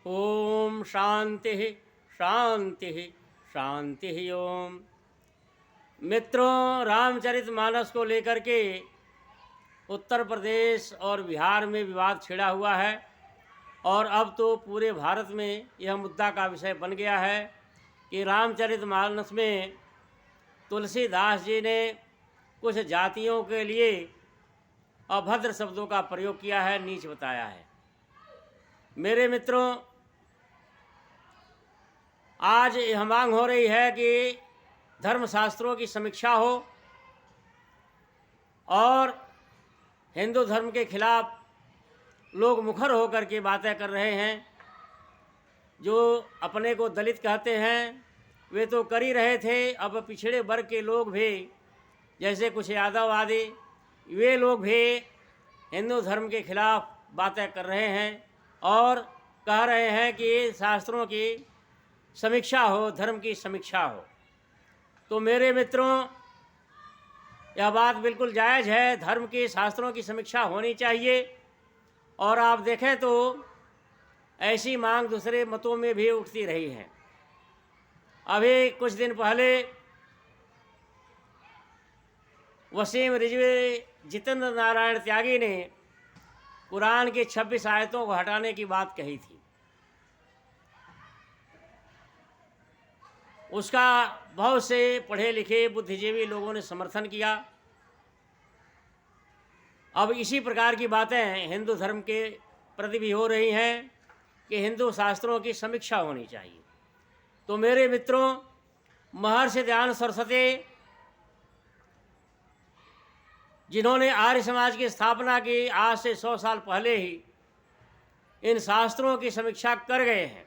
ओम शांति शांति शांति ओम। मित्रों, रामचरितमानस को लेकर के उत्तर प्रदेश और बिहार में विवाद छिड़ा हुआ है और अब तो पूरे भारत में यह मुद्दा का विषय बन गया है कि रामचरितमानस में तुलसीदास जी ने कुछ जातियों के लिए अभद्र शब्दों का प्रयोग किया है, नीच बताया है। मेरे मित्रों, आज यह मांग हो रही है कि धर्मशास्त्रों की समीक्षा हो और हिंदू धर्म के खिलाफ लोग मुखर होकर के बातें कर रहे हैं। जो अपने को दलित कहते हैं वे तो कर ही रहे थे, अब पिछड़े वर्ग के लोग भी, जैसे कुछ यादव आदि, वे लोग भी हिंदू धर्म के खिलाफ बातें कर रहे हैं और कह रहे हैं कि शास्त्रों की समीक्षा हो, धर्म की समीक्षा हो। तो मेरे मित्रों, यह बात बिल्कुल जायज़ है, धर्म के शास्त्रों की समीक्षा होनी चाहिए। और आप देखें तो ऐसी मांग दूसरे मतों में भी उठती रही है। अभी कुछ दिन पहले वसीम रिजवी जितेंद्र नारायण त्यागी ने कुरान की 26 आयतों को हटाने की बात कही थी। उसका बहुत से पढ़े लिखे बुद्धिजीवी लोगों ने समर्थन किया। अब इसी प्रकार की बातें हिंदू धर्म के प्रति भी हो रही हैं कि हिंदू शास्त्रों की समीक्षा होनी चाहिए। तो मेरे मित्रों, महर्षि दयानंद सरस्वती, जिन्होंने आर्य समाज की स्थापना की, आज से 100 साल पहले ही इन शास्त्रों की समीक्षा कर गए हैं।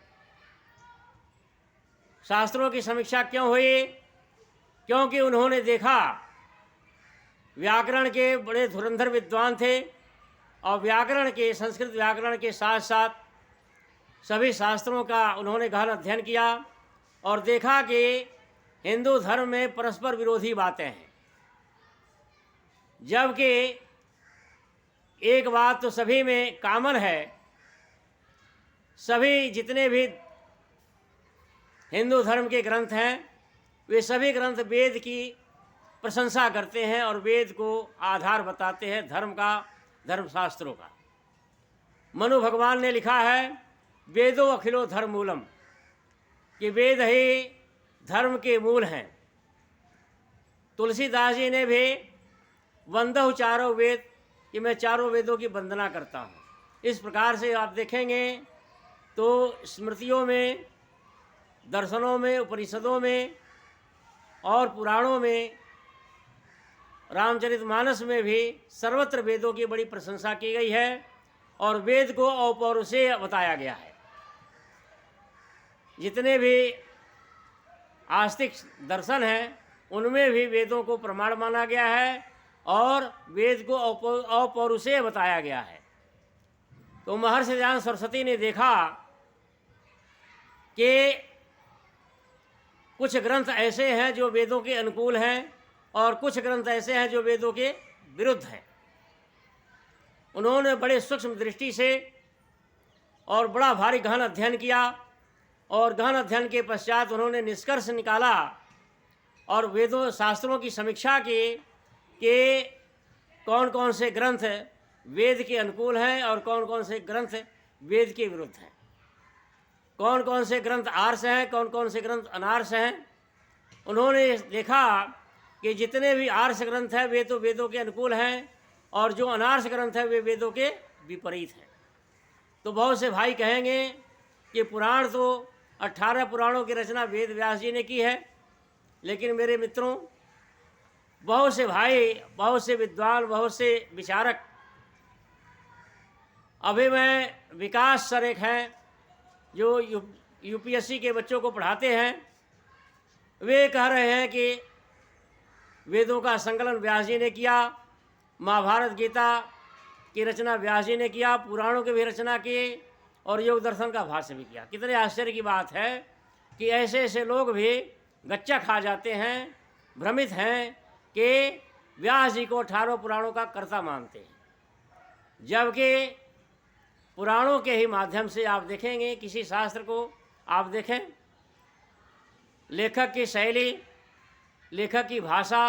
शास्त्रों की समीक्षा क्यों हुई? क्योंकि उन्होंने देखा व्याकरण के बड़े धुरंधर विद्वान थे और व्याकरण के, संस्कृत व्याकरण के साथ साथ सभी शास्त्रों का उन्होंने गहन अध्ययन किया और देखा कि हिंदू धर्म में परस्पर विरोधी बातें हैं। जबकि एक बात तो सभी में कॉमन है, सभी जितने भी हिंदू धर्म के ग्रंथ हैं वे सभी ग्रंथ वेद की प्रशंसा करते हैं और वेद को आधार बताते हैं धर्म का, धर्मशास्त्रों का। मनु भगवान ने लिखा है, वेदो अखिलो धर्म मूलम, कि वेद ही धर्म के मूल हैं। तुलसीदास जी ने भी वंदहु चारों वेद, कि मैं चारों वेदों की वंदना करता हूँ। इस प्रकार से आप देखेंगे तो स्मृतियों में, दर्शनों में, उपनिषदों में और पुराणों में, रामचरितमानस में भी सर्वत्र वेदों की बड़ी प्रशंसा की गई है और वेद को अपौरुषेय बताया गया है। जितने भी आस्तिक दर्शन हैं उनमें भी वेदों को प्रमाण माना गया है और वेद को अपौरुषेय बताया गया है। तो महर्षि दयानंद सरस्वती ने देखा कि कुछ ग्रंथ ऐसे हैं जो वेदों के अनुकूल हैं और कुछ ग्रंथ ऐसे हैं जो वेदों के विरुद्ध हैं। उन्होंने बड़े सूक्ष्म दृष्टि से और बड़ा भारी गहन अध्ययन किया और गहन अध्ययन के पश्चात उन्होंने निष्कर्ष निकाला और वेदों शास्त्रों की समीक्षा की कि कौन कौन से ग्रंथ वेद के अनुकूल हैं और कौन कौन से ग्रंथ वेद के विरुद्ध हैं, कौन कौन से ग्रंथ आर्ष हैं, कौन कौन से ग्रंथ अनार्ष हैं। उन्होंने देखा कि जितने भी आर्ष ग्रंथ हैं वे तो वेदों के अनुकूल हैं और जो अनार्ष ग्रंथ हैं वे वेदों के विपरीत हैं। तो बहुत से भाई कहेंगे कि पुराण तो 18 पुराणों की रचना वेद व्यास जी ने की है, लेकिन मेरे मित्रों, बहुत से भाई, बहुत से विद्वान, बहुत से विचारक, अभी मैं विकास सर एक हैं जो यूपीएससी के बच्चों को पढ़ाते हैं, वे कह रहे हैं कि वेदों का संकलन व्यास जी ने किया, महाभारत गीता की रचना व्यास जी ने किया, पुराणों की भी रचना की और योग दर्शन का भाष्य भी किया। कितने आश्चर्य की बात है कि ऐसे ऐसे लोग भी गच्चा खा जाते हैं, भ्रमित हैं कि व्यास जी को 18 पुराणों का कर्ता मानते हैं, जबकि पुराणों के ही माध्यम से आप देखेंगे, किसी शास्त्र को आप देखें, लेखक की शैली, लेखक की भाषा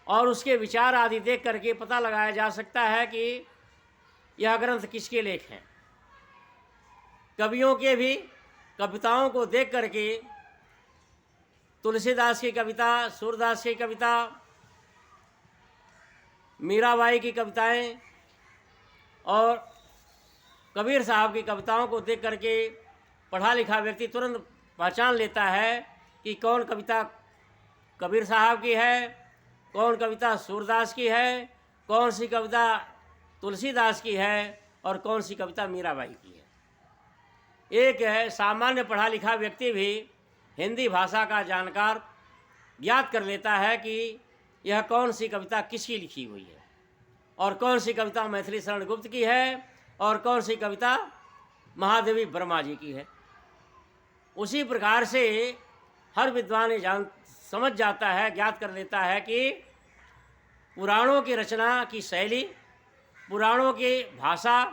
और उसके विचार आदि देख करके पता लगाया जा सकता है कि यह ग्रंथ किसके लेख हैं। कवियों के भी कविताओं को देख करके, तुलसीदास की कविता, सूरदास की कविता, मीराबाई की कविताएं और कबीर साहब की कविताओं को देख करके पढ़ा लिखा व्यक्ति तुरंत पहचान लेता है कि कौन कविता कबीर साहब की है, कौन कविता सूरदास की है, कौन सी कविता तुलसीदास की है और कौन सी कविता मीराबाई की है। एक सामान्य पढ़ा लिखा व्यक्ति भी हिंदी भाषा का जानकार ज्ञात कर लेता है कि यह कौन सी कविता किसकी लिखी हुई है और कौन सी कविता मैथिली शरण गुप्त की है और कौन सी कविता महादेवी वर्मा जी की है। उसी प्रकार से हर विद्वान ये समझ जाता है, ज्ञात कर लेता है कि पुराणों की रचना की शैली, पुराणों की भाषा,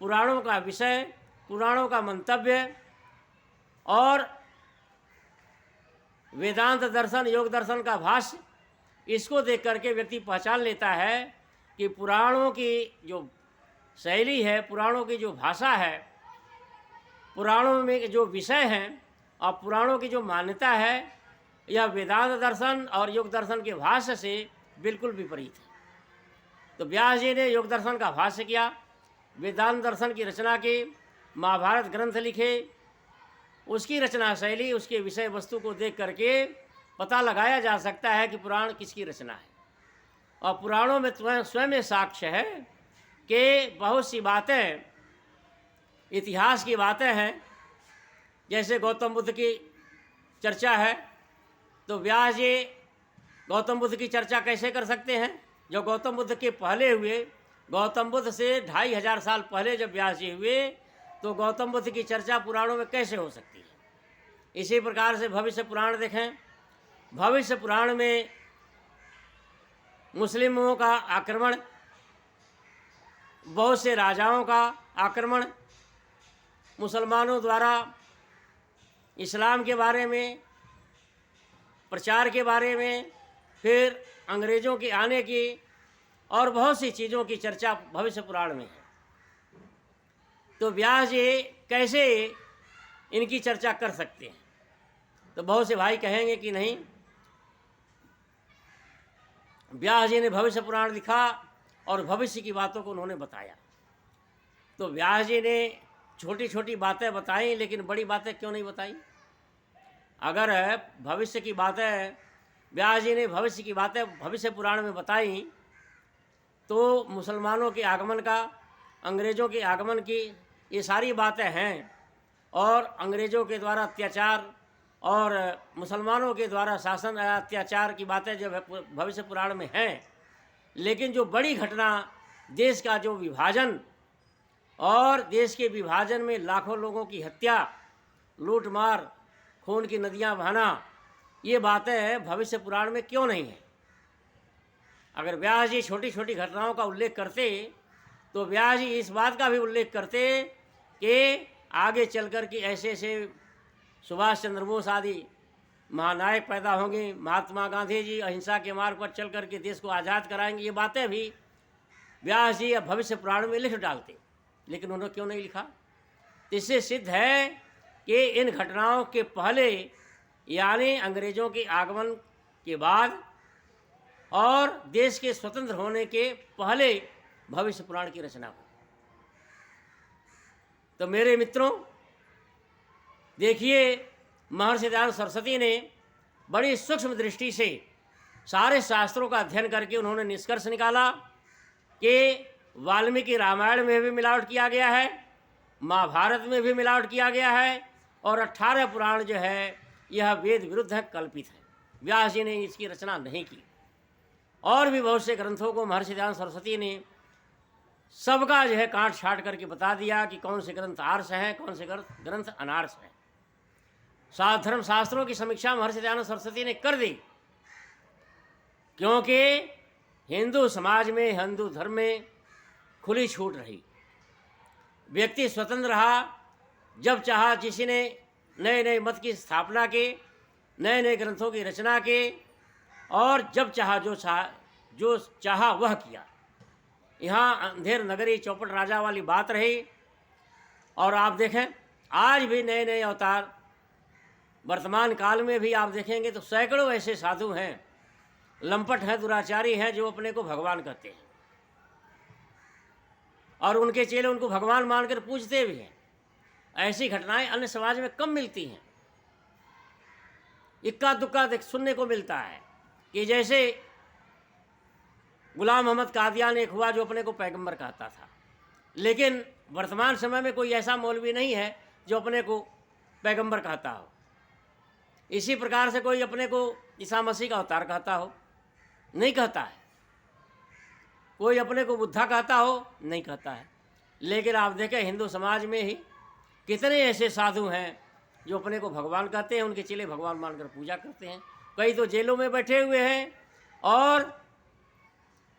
पुराणों का विषय, पुराणों का मंतव्य और वेदांत दर्शन, योग दर्शन का भाष्य, इसको देख करके व्यक्ति पहचान लेता है कि पुराणों की जो शैली है, पुराणों की जो भाषा है, पुराणों में जो विषय हैं और पुराणों की जो मान्यता है, यह वेदांत दर्शन और योग दर्शन के भाष्य से बिल्कुल विपरीत है। तो व्यास जी ने योग दर्शन का भाष्य किया, वेदांत दर्शन की रचना की, महाभारत ग्रंथ लिखे, उसकी रचना शैली, उसके विषय वस्तु को देख करके पता लगाया जा सकता है कि पुराण किसकी रचना है। और पुराणों में स्वयं साक्ष्य है कि बहुत सी बातें इतिहास की बातें हैं। जैसे गौतम बुद्ध की चर्चा है, तो व्यास जी गौतम बुद्ध की चर्चा कैसे कर सकते हैं? जो गौतम बुद्ध के पहले हुए, गौतम बुद्ध से 2500 साल पहले जब व्यास जी हुए, तो गौतम बुद्ध की चर्चा पुराणों में कैसे हो सकती है? इसी प्रकार से भविष्य पुराण देखें, भविष्य पुराण में मुस्लिमों का आक्रमण, बहुत से राजाओं का आक्रमण, मुसलमानों द्वारा इस्लाम के बारे में, प्रचार के बारे में, फिर अंग्रेज़ों के आने की और बहुत सी चीज़ों की चर्चा भविष्य पुराण में है। तो व्यास जी कैसे इनकी चर्चा कर सकते हैं? तो बहुत से भाई कहेंगे कि नहीं, व्यास जी ने भविष्य पुराण लिखा और भविष्य की बातों को उन्होंने बताया। तो व्यास जी ने छोटी छोटी बातें बताई, लेकिन बड़ी बातें क्यों नहीं बताई? अगर भविष्य की बातें व्यास जी ने भविष्य की बातें भविष्य पुराण में बताई, तो मुसलमानों के आगमन का, अंग्रेज़ों के आगमन की ये सारी बातें हैं, और अंग्रेज़ों के द्वारा अत्याचार और मुसलमानों के द्वारा शासन अत्याचार की बातें जो भविष्य पुराण में हैं। लेकिन जो बड़ी घटना, देश का जो विभाजन और देश के विभाजन में लाखों लोगों की हत्या, लूट मार, खून की नदियां बहाना, ये बातें भविष्य पुराण में क्यों नहीं हैं? अगर व्यास जी छोटी छोटी घटनाओं का उल्लेख करते, तो व्यास जी इस बात का भी उल्लेख करते कि आगे चलकर के ऐसे ऐसे सुभाष चंद्र बोस आदि महानायक पैदा होंगे, महात्मा गांधी जी अहिंसा के मार्ग पर चल करके देश को आज़ाद कराएंगे। ये बातें भी व्यास जी भविष्य पुराण में लिख डालते, लेकिन उन्होंने क्यों नहीं लिखा? इससे सिद्ध है कि इन घटनाओं के पहले, यानी अंग्रेज़ों के आगमन के बाद और देश के स्वतंत्र होने के पहले भविष्य पुराण की रचना हुई। तो मेरे मित्रों, देखिए, महर्षि दयानंद सरस्वती ने बड़ी सूक्ष्म दृष्टि से सारे शास्त्रों का अध्ययन करके उन्होंने निष्कर्ष निकाला कि वाल्मीकि रामायण में भी मिलावट किया गया है, महाभारत में भी मिलावट किया गया है, और 18 पुराण जो है यह वेद विरुद्ध है, कल्पित है। व्यास जी ने इसकी रचना नहीं की। और भी बहुत से ग्रंथों को महर्षि दयानंद सरस्वती ने सबका जो है काट छाट करके बता दिया कि कौन से ग्रंथ आर्ष हैं, कौन से ग्रंथ अनार्ष हैं। धर्म शास्त्रों की समीक्षा महर्षि दयानंद सरस्वती ने कर दी, क्योंकि हिंदू समाज में, हिंदू धर्म में खुली छूट रही। व्यक्ति स्वतंत्र रहा, जब चाहा किसी ने नए नए मत की स्थापना के, नए नए ग्रंथों की रचना के, और जब चाहा जो चाहा वह किया। यहाँ अंधेर नगरी चौपट राजा वाली बात रही। और आप देखें आज भी नए नए अवतार, वर्तमान काल में भी आप देखेंगे तो सैकड़ों ऐसे साधु हैं, लंपट हैं, दुराचारी हैं, जो अपने को भगवान कहते हैं और उनके चेले उनको भगवान मानकर पूजते भी हैं। ऐसी घटनाएं अन्य समाज में कम मिलती हैं। इक्का दुक्का सुनने को मिलता है कि जैसे गुलाम मोहम्मद कादियान एक हुआ जो अपने को पैगंबर कहता था, लेकिन वर्तमान समय में कोई ऐसा मौलवी नहीं है जो अपने को पैगंबर कहता हो। इसी प्रकार से कोई अपने को ईसा मसीह का अवतार कहता हो, नहीं कहता है। कोई अपने को बुद्धा कहता हो, नहीं कहता है। लेकिन आप देखें हिंदू समाज में ही कितने ऐसे साधु हैं जो अपने को भगवान कहते हैं, उनके चेले भगवान मानकर पूजा करते हैं। कई तो जेलों में बैठे हुए हैं और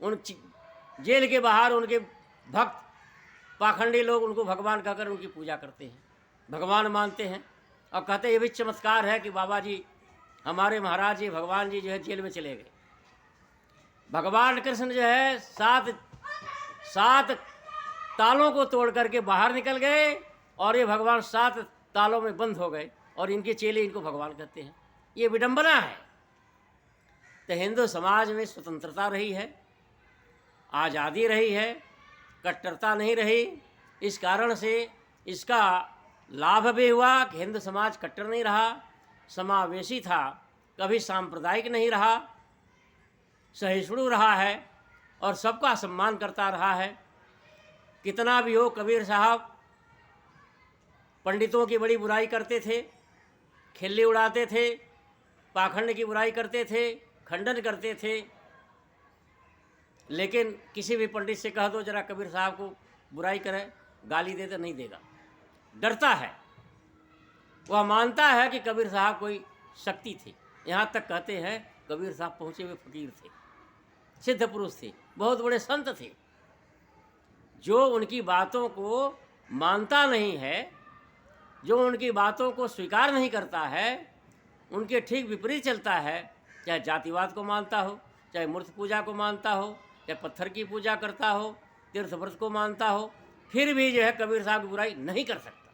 उन जेल के बाहर उनके भक्त पाखंडी लोग उनको भगवान कहकर उनकी पूजा करते हैं, भगवान मानते हैं और कहते हैं ये भी चमत्कार है कि बाबा जी, हमारे महाराज जी, भगवान जी जो है जेल में चले गए। भगवान कृष्ण जो है सात तालों को तोड़ करके बाहर निकल गए और ये भगवान 7 तालों में बंद हो गए और इनके चेले इनको भगवान कहते हैं। ये विडंबना है। तो हिंदू समाज में स्वतंत्रता रही है, आज़ादी रही है, कट्टरता नहीं रही। इस कारण से इसका लाभ भी हुआ कि हिंदू समाज कट्टर नहीं रहा, समावेशी था, कभी सांप्रदायिक नहीं रहा, सहिष्णु रहा है और सबका सम्मान करता रहा है। कितना भी हो, कबीर साहब पंडितों की बड़ी बुराई करते थे, खिल्ली उड़ाते थे, पाखंड की बुराई करते थे, खंडन करते थे। लेकिन किसी भी पंडित से कह दो जरा कबीर साहब को बुराई करे, गाली दे तो नहीं देगा, डरता है। वह मानता है कि कबीर साहब कोई शक्ति थे। यहाँ तक कहते हैं कबीर साहब पहुँचे हुए फकीर थे, सिद्ध पुरुष थे, बहुत बड़े संत थे। जो उनकी बातों को मानता नहीं है, जो उनकी बातों को स्वीकार नहीं करता है, उनके ठीक विपरीत चलता है, चाहे जातिवाद को मानता हो, चाहे मूर्ति पूजा को मानता हो, चाहे पत्थर की पूजा करता हो, तीर्थ व्रत को मानता हो, फिर भी जो है कबीर साहब की बुराई नहीं कर सकता।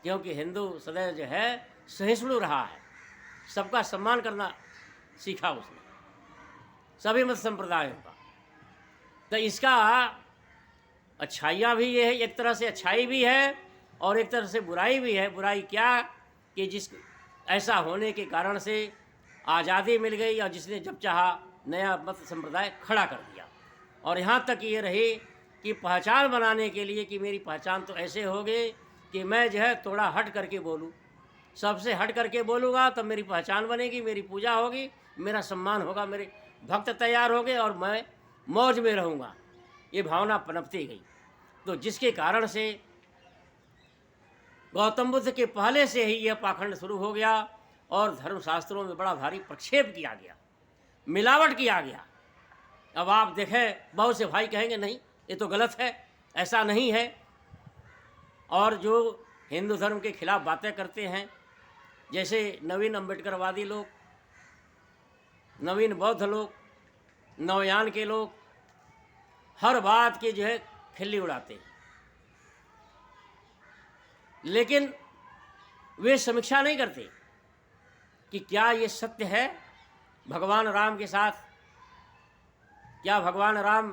क्योंकि हिंदू सदैव जो है सहिष्णु रहा है, सबका सम्मान करना सीखा उसने, सभी मत संप्रदायों का। तो इसका अच्छाइयाँ भी ये है, एक तरह से अच्छाई भी है और एक तरह से बुराई भी है। बुराई क्या कि जिस ऐसा होने के कारण से आज़ादी मिल गई और जिसने जब चाहा नया मत संप्रदाय खड़ा कर दिया। और यहाँ तक ये रही कि पहचान बनाने के लिए कि मेरी पहचान तो ऐसे हो गई कि मैं जो है थोड़ा हट करके बोलूँ, सबसे हट करके बोलूँगा तब मेरी पहचान बनेगी, मेरी पूजा होगी, मेरा सम्मान होगा, मेरे भक्त तैयार होंगे और मैं मौज में रहूँगा। ये भावना पनपती गई। तो जिसके कारण से गौतम बुद्ध के पहले से ही यह पाखंड शुरू हो गया और धर्मशास्त्रों में बड़ा भारी प्रक्षेप किया गया, मिलावट किया गया। अब आप देखें, बहुत से भाई कहेंगे नहीं ये तो गलत है, ऐसा नहीं है। और जो हिंदू धर्म के खिलाफ बातें करते हैं, जैसे नवीन अम्बेडकरवादी लोग, नवीन बौद्ध लोग, नवयान के लोग, हर बात की जो है खिल्ली उड़ाते हैं, लेकिन वे समीक्षा नहीं करते कि क्या ये सत्य है भगवान राम के साथ। क्या भगवान राम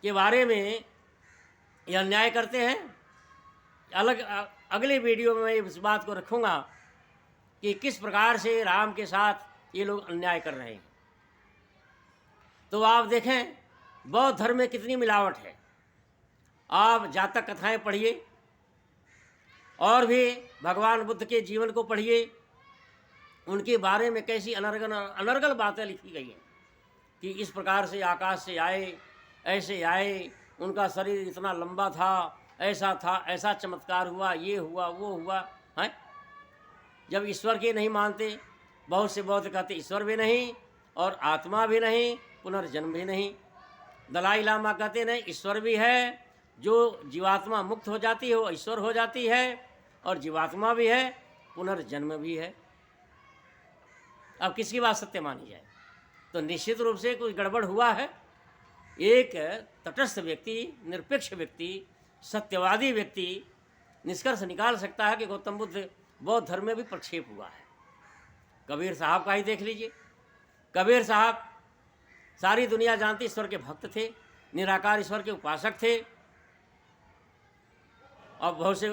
के बारे में ये अन्याय करते हैं। अगले वीडियो में मैं इस बात को रखूँगा कि किस प्रकार से राम के साथ ये लोग अन्याय कर रहे हैं। तो आप देखें बौद्ध धर्म में कितनी मिलावट है। आप जातक कथाएं पढ़िए और भी भगवान बुद्ध के जीवन को पढ़िए, उनके बारे में कैसी अनर्गल बातें लिखी गई हैं कि इस प्रकार से आकाश से आए, ऐसे आए, उनका शरीर इतना लंबा था, ऐसा था, ऐसा चमत्कार हुआ, ये हुआ, वो हुआ है। जब ईश्वर के नहीं मानते, बहुत से बौद्ध कहते ईश्वर भी नहीं और आत्मा भी नहीं, पुनर्जन्म भी नहीं, दलाई लामा कहते नहीं, ईश्वर भी है, जो जीवात्मा मुक्त हो जाती है वो ईश्वर हो जाती है, और जीवात्मा भी है, पुनर्जन्म भी है। अब किसकी बात सत्य मानी जाए? तो निश्चित रूप से कुछ गड़बड़ हुआ है। एक तटस्थ व्यक्ति, निरपेक्ष व्यक्ति, सत्यवादी व्यक्ति निष्कर्ष निकाल सकता है कि गौतम बुद्ध बौद्ध धर्म में भी प्रक्षेप हुआ है। कबीर साहब का ही देख लीजिए। कबीर साहब सारी दुनिया जानती ईश्वर के भक्त थे, निराकार ईश्वर के उपासक थे। और बहुत से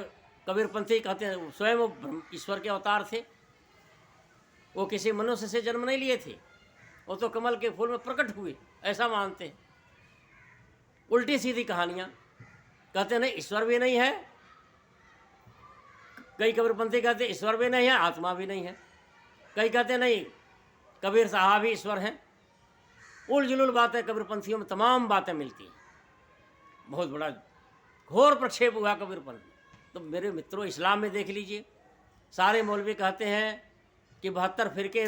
कबीरपंथी कहते हैं स्वयं वो ईश्वर के अवतार थे। वो किसी मनुष्य से जन्म नहीं लिए थे, वो तो कमल के फूल में प्रकट हुए, ऐसा मानते हैं। उल्टी सीधी कहानियाँ कहते नहीं, ईश्वर भी नहीं है। कई कबीरपंथी कहते ईश्वर भी नहीं है, आत्मा भी नहीं है। कई कहते नहीं, कबीर साहब ही ईश्वर हैं। उल जुलूल बातें कबीरपंथियों में तमाम बातें मिलती हैं। बहुत बड़ा घोर प्रक्षेप हुआ कबीरपंथ। तो मेरे मित्रों, इस्लाम में देख लीजिए, सारे मौलवी कहते हैं कि 72 फिरके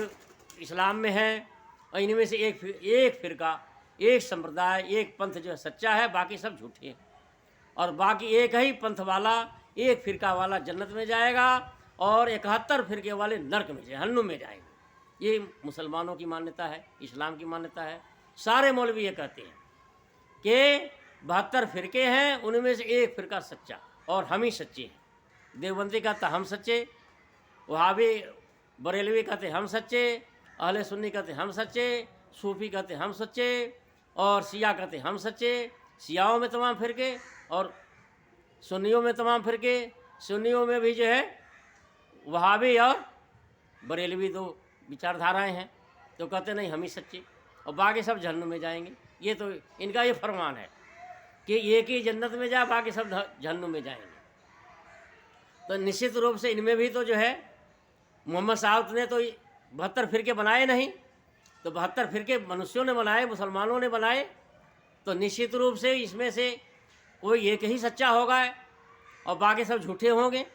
इस्लाम में हैं, और इनमें से एक फिरका, एक संप्रदाय, एक पंथ जो सच्चा है, बाकी सब झूठे हैं। और बाकी एक ही पंथ वाला, एक फिरका वाला जन्नत में जाएगा, और 71 फिरके वाले नरक में, जहन्नुम में जाएंगे। ये मुसलमानों की मान्यता है, इस्लाम की मान्यता है। सारे मौलवी ये कहते हैं कि 72 फिरके हैं, उनमें से एक फिरका सच्चा, और हम ही सच्चे हैं। देवबंदी कहता हम सच्चे, वहाबी बरेलवी कहते हम सच्चे, अहले सुन्नी कहते हम सच्चे, सूफी कहते हम सच्चे, और शिया कहते हम सच्चे। शियाओं में तमाम फिरके और सुन्नियों में तमाम फिरके। सुन्नियों में भी जो है वहाबी और बरेलवी दो विचारधाराएं हैं। तो कहते नहीं हम ही सच्चे, और बाकी सब जहन्नुम में जाएंगे। ये तो इनका ये फरमान है कि एक ही जन्नत में जाए, बाकी सब जहन्नुम में जाएंगे। तो निश्चित रूप से इनमें भी तो जो है, मोहम्मद साहब ने तो 72 फिरके बनाए नहीं, तो 72 फिरके मनुष्यों ने बनाए, मुसलमानों ने बनाए। तो निश्चित रूप से इसमें से कोई एक ही सच्चा होगा, और बाकी सब झूठे होंगे,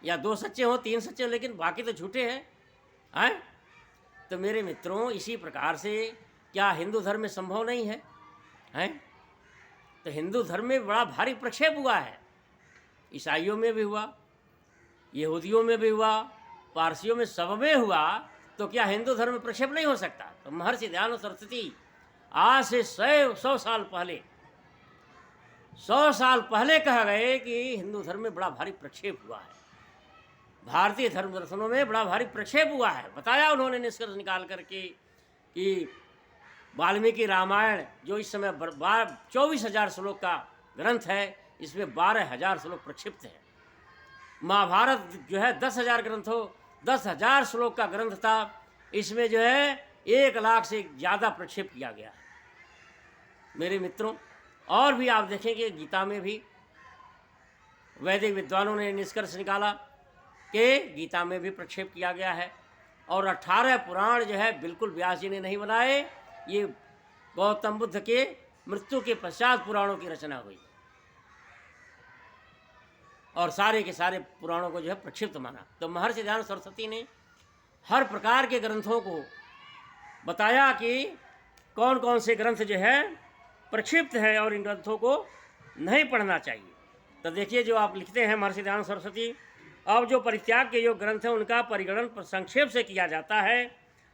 या 2 सच्चे हों, 3 सच्चे हों, लेकिन बाकी तो झूठे हैं। तो मेरे मित्रों, इसी प्रकार से क्या हिंदू धर्म में संभव नहीं है? तो हिंदू धर्म में बड़ा भारी प्रक्षेप हुआ है। ईसाइयों में भी हुआ, यहूदियों में भी हुआ, पारसियों में, सब में हुआ। तो क्या हिंदू धर्म में प्रक्षेप नहीं हो सकता? तो महर्षि दयानंद सरस्वती आज से 100 साल पहले, 100 साल पहले कहा गए कि हिंदू धर्म में बड़ा भारी प्रक्षेप हुआ है, भारतीय धर्म दर्शनों में बड़ा भारी प्रक्षेप हुआ है। बताया उन्होंने निष्कर्ष निकाल करके कि वाल्मीकि रामायण जो इस समय 24,000 श्लोक का ग्रंथ है, इसमें 12,000 श्लोक प्रक्षिप्त हैं। महाभारत जो है 10,000 ग्रंथ हो, 10,000 श्लोक का ग्रंथ था, इसमें जो है 1 लाख से ज़्यादा प्रक्षेप किया गया है। मेरे मित्रों, और भी आप देखेंगे गीता में भी वैदिक विद्वानों ने निष्कर्ष निकाला कि गीता में भी प्रक्षेप किया गया है। और 18 पुराण जो है बिल्कुल व्यास जी ने नहीं बनाए, ये गौतम बुद्ध के मृत्यु के पश्चात पुराणों की रचना हुई, और सारे के सारे पुराणों को जो है प्रक्षिप्त माना। तो महर्षि दयानंद सरस्वती ने हर प्रकार के ग्रंथों को बताया कि कौन कौन से ग्रंथ जो है प्रक्षिप्त है, और इन ग्रंथों को नहीं पढ़ना चाहिए। तो देखिए, जो आप लिखते हैं महर्षि दयानंद सरस्वती, अब जो परित्याग के जो ग्रंथ हैं उनका परिगणन संक्षेप से किया जाता है,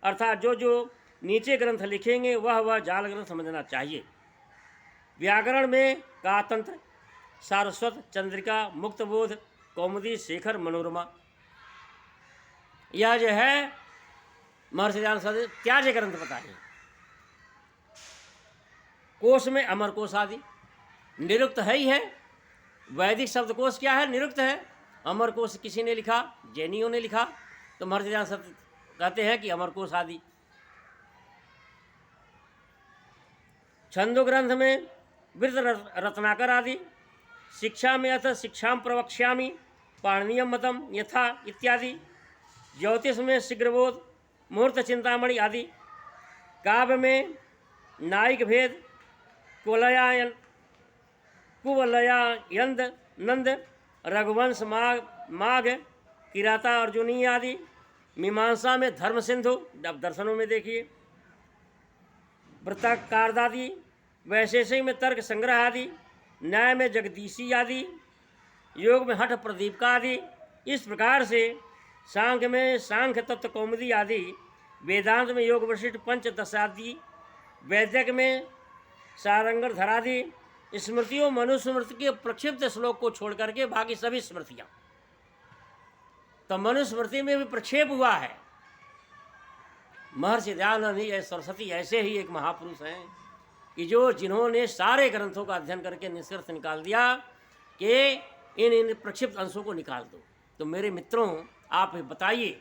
अर्थात जो नीचे ग्रंथ लिखेंगे वह जाल ग्रंथ समझना चाहिए। व्याकरण में कातंत्र, सारस्वत, चंद्रिका, मुक्तबोध, कौमुदी, शेखर, मनोरमा, यह जो है महर्षि दयानंद सरस्वती त्याज्य ग्रंथ बताए। कोश में अमर कोश आदि, निरुक्त है ही है। वैदिक शब्दकोश क्या है? निरुक्त है। अमर कोश किसी ने लिखा? जैनियों ने लिखा। तो महर्षि दयानंद सरस्वती कहते हैं कि अमर कोश आदि। छंदो ग्रंथ में वृद्ध रत्नाकर आदि, शिक्षा में अथ शिक्षाम प्रवक्ष्यामि, पाणनीय मतम यथा इत्यादि, ज्योतिष में शीघ्रबोध, मुहूर्त चिंतामणि आदि, काव्य में नायिक भेद, कुवलयायंद नंद, रघुवंश माघ, किराता अर्जुनी आदि, मीमांसा में धर्म सिंधु, अब दर्शनों में देखिए, वृत्ताकारदादि, वैशेषिक में तर्क संग्रह आदि, न्याय में जगदीशी आदि, योग में हठ प्रदीपिका आदि। इस प्रकार से सांख्य में सांख्य तत्व कौमुदी आदि, वेदांत में योग वशिष्ठ पंचदश आदि, वैदिक में सारंगण धरादि, स्मृतियों मनुस्मृति के प्रक्षिप्त श्लोक को छोड़ करके बाकी सभी स्मृतियां। तो मनुस्मृति में भी प्रक्षेप हुआ है। महर्षि दयानंद सरस्वती ऐसे ही एक महापुरुष हैं कि जिन्होंने सारे ग्रंथों का अध्ययन करके निष्कर्ष निकाल दिया कि इन प्रक्षिप्त अंशों को निकाल दो। तो मेरे मित्रों, आप बताइए,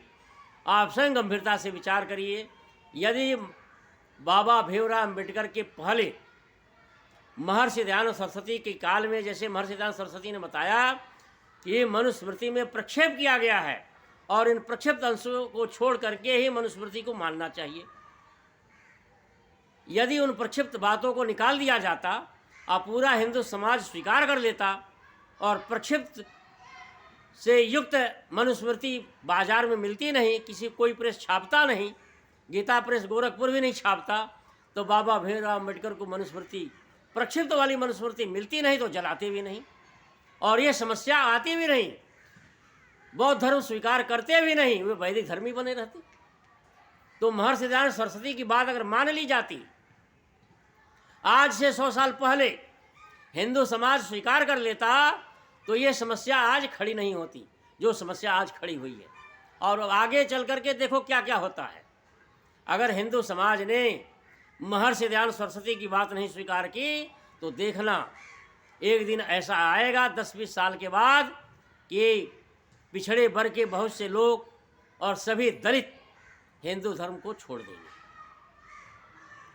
आप स्वयं गंभीरता से विचार करिए, यदि बाबा भीमराव अम्बेडकर के पहले महर्षि दयानंद सरस्वती के काल में, जैसे महर्षि दयानंद सरस्वती ने बताया कि मनुस्मृति में प्रक्षेप किया गया है और इन प्रक्षिप्त अंशों को छोड़ करके ही मनुस्मृति को मानना चाहिए। यदि उन प्रक्षिप्त बातों को निकाल दिया जाता और पूरा हिंदू समाज स्वीकार कर लेता और प्रक्षिप्त से युक्त मनुस्मृति बाजार में मिलती नहीं, कोई प्रेस छापता नहीं, गीता प्रेस गोरखपुर भी नहीं छापता, तो बाबा भीमराव अम्बेडकर को मनुस्मृति, प्रक्षिप्त वाली मनुस्मृति मिलती नहीं तो जलाते भी नहीं और ये समस्या आती भी नहीं, बौद्ध धर्म स्वीकार करते भी नहीं, वे वैदिक धर्मी बने रहते। तो महर्षि दयानंद सरस्वती की बात अगर मान ली जाती, आज से 100 साल पहले हिंदू समाज स्वीकार कर लेता, तो ये समस्या आज खड़ी नहीं होती जो समस्या आज खड़ी हुई है। और आगे चल करके देखो क्या क्या होता है। अगर हिंदू समाज ने महर्षि दयानंद सरस्वती की बात नहीं स्वीकार की तो देखना एक दिन ऐसा आएगा 10-20 साल के बाद कि पिछड़े वर्ग के बहुत से लोग और सभी दलित हिंदू धर्म को छोड़ देंगे।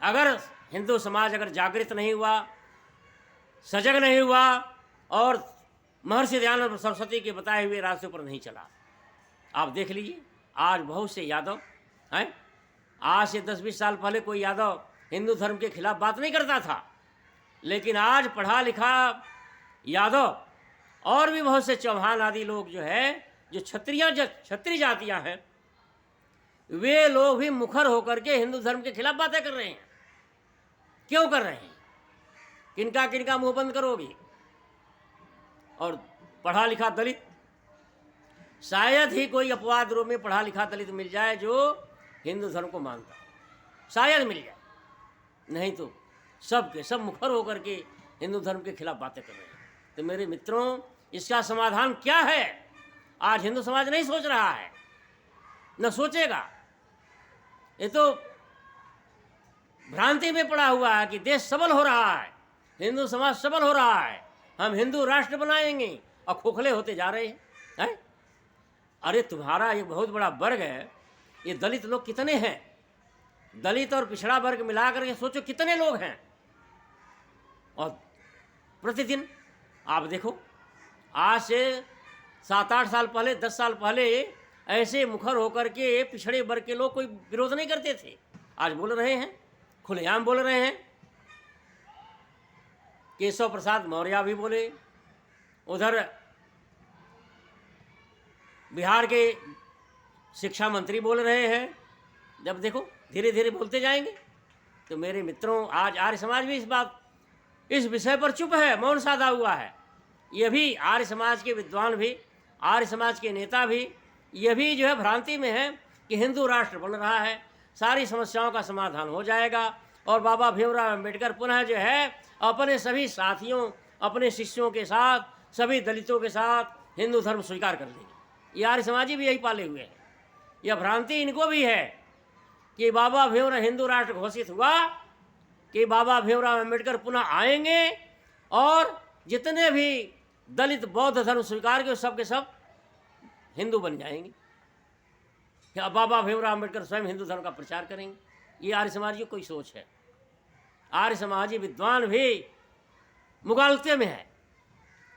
अगर हिंदू समाज जागृत नहीं हुआ, सजग नहीं हुआ और महर्षि दयानंद सरस्वती के बताए हुए रास्ते पर नहीं चला। आप देख लीजिए, आज बहुत से यादव हैं, आज से 10-20 साल पहले कोई यादव हिंदू धर्म के खिलाफ बात नहीं करता था, लेकिन आज पढ़ा लिखा यादव और भी बहुत से चौहान आदि लोग जो क्षत्रिय जातियां हैं, वे लोग भी मुखर होकर के हिंदू धर्म के खिलाफ बातें कर रहे हैं। क्यों कर रहे हैं? किनका मुंह बंद करोगे? और पढ़ा लिखा दलित, शायद ही कोई अपवाद रूप में पढ़ा लिखा दलित मिल जाए जो हिंदू धर्म को मानता, शायद मिल जाए, नहीं तो सब के सब मुखर होकर के हिंदू धर्म के खिलाफ बातें कर रहे हैं। तो मेरे मित्रों, इसका समाधान क्या है? आज हिंदू समाज नहीं सोच रहा है, न सोचेगा। ये तो भ्रांति में पड़ा हुआ है कि देश सबल हो रहा है, हिंदू समाज सबल हो रहा है, हम हिंदू राष्ट्र बनाएंगे, और खोखले होते जा रहे हैं। अरे तुम्हारा एक बहुत बड़ा वर्ग है, ये दलित लोग कितने हैं? दलित और पिछड़ा वर्ग मिलाकर के सोचो कितने लोग हैं। और प्रतिदिन आप देखो, आज से 7-8 साल पहले, 10 साल पहले ऐसे मुखर होकर के पिछड़े वर्ग के लोग कोई विरोध नहीं करते थे, आज बोल रहे हैं, खुलेआम बोल रहे हैं। केशव प्रसाद मौर्य भी बोले, उधर बिहार के शिक्षा मंत्री बोल रहे हैं। जब देखो धीरे धीरे बोलते जाएंगे। तो मेरे मित्रों, आज आर्य समाज भी इस विषय पर चुप है, मौन साधा हुआ है। ये भी आर्य समाज के विद्वान भी, आर्य समाज के नेता भी, ये भी भ्रांति में है कि हिंदू राष्ट्र बन रहा है, सारी समस्याओं का समाधान हो जाएगा और बाबा भीमराव अम्बेडकर पुनः अपने सभी साथियों, अपने शिष्यों के साथ, सभी दलितों के साथ हिंदू धर्म स्वीकार कर लेंगे। ये आर्य समाजी भी यही पाले हुए हैं। यह भ्रांति इनको भी है कि बाबा भीमराव हिंदू राष्ट्र घोषित हुआ कि बाबा भीमराव अम्बेडकर पुनः आएंगे और जितने भी दलित बौद्ध धर्म स्वीकार के सब हिंदू बन जाएंगे। क्या बाबा भीमराव अम्बेडकर स्वयं हिंदू धर्म का प्रचार करेंगे? ये आर्य समाजी की कोई सोच है। आर्य समाजी विद्वान भी मुगालते में है,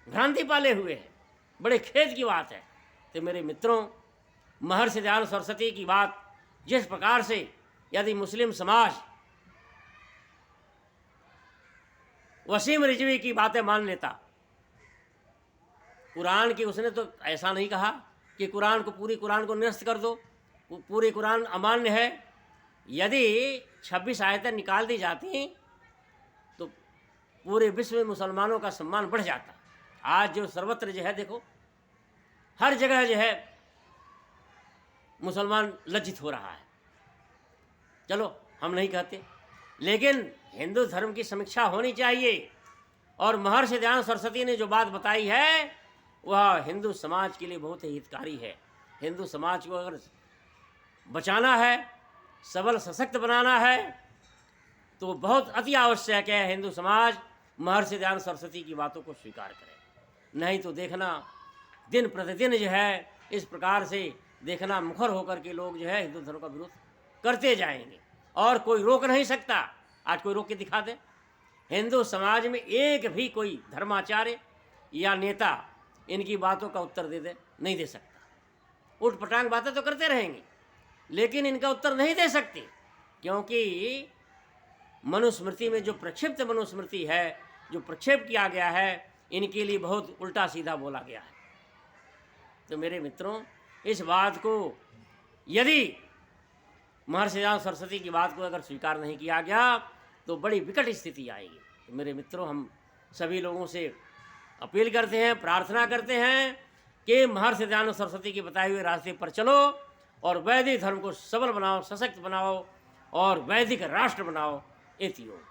भ्रांति पाले हुए हैं। बड़े खेद की बात है। तो मेरे मित्रों, महर्षि दयानंद सरस्वती की बात जिस प्रकार से यदि मुस्लिम समाज वसीम रिजवी की बातें मान लेता, कुरान की, उसने तो ऐसा नहीं कहा कि पूरी कुरान को निरस्त कर दो, पूरी कुरान अमान्य है। यदि 26 आयतें निकाल दी जाती तो पूरे विश्व में मुसलमानों का सम्मान बढ़ जाता। आज जो सर्वत्र जो है देखो, हर जगह जो है मुसलमान लज्जित हो रहा है। चलो हम नहीं कहते, लेकिन हिंदू धर्म की समीक्षा होनी चाहिए। और महर्षि दयानंद सरस्वती ने जो बात बताई है वह हिंदू समाज के लिए बहुत ही हितकारी है। हिंदू समाज को अगर बचाना है, सबल सशक्त बनाना है, तो बहुत अति आवश्यक है हिंदू समाज महर्षि दयानंद सरस्वती की बातों को स्वीकार करे। नहीं तो देखना दिन प्रतिदिन जो है इस प्रकार से देखना मुखर होकर के लोग जो है हिंदू धर्म का विरोध करते जाएंगे और कोई रोक नहीं सकता। आज कोई रोक के दिखा दे। हिंदू समाज में एक भी कोई धर्माचार्य या नेता इनकी बातों का उत्तर दे नहीं दे सकता। उठ पटांग बातें तो करते रहेंगे, लेकिन इनका उत्तर नहीं दे सकते, क्योंकि मनुस्मृति में जो प्रक्षिप्त मनुस्मृति है, जो प्रक्षेप किया गया है, इनके लिए बहुत उल्टा सीधा बोला गया है। तो मेरे मित्रों, इस बात को यदि महर्षि दयानंद सरस्वती की बात को अगर स्वीकार नहीं किया गया तो बड़ी विकट स्थिति आएगी। तो मेरे मित्रों, हम सभी लोगों से अपील करते हैं, प्रार्थना करते हैं कि महर्षि दयानंद सरस्वती के बताए हुए रास्ते पर चलो और वैदिक धर्म को सबल बनाओ, सशक्त बनाओ और वैदिक राष्ट्र बनाओ। इति योग।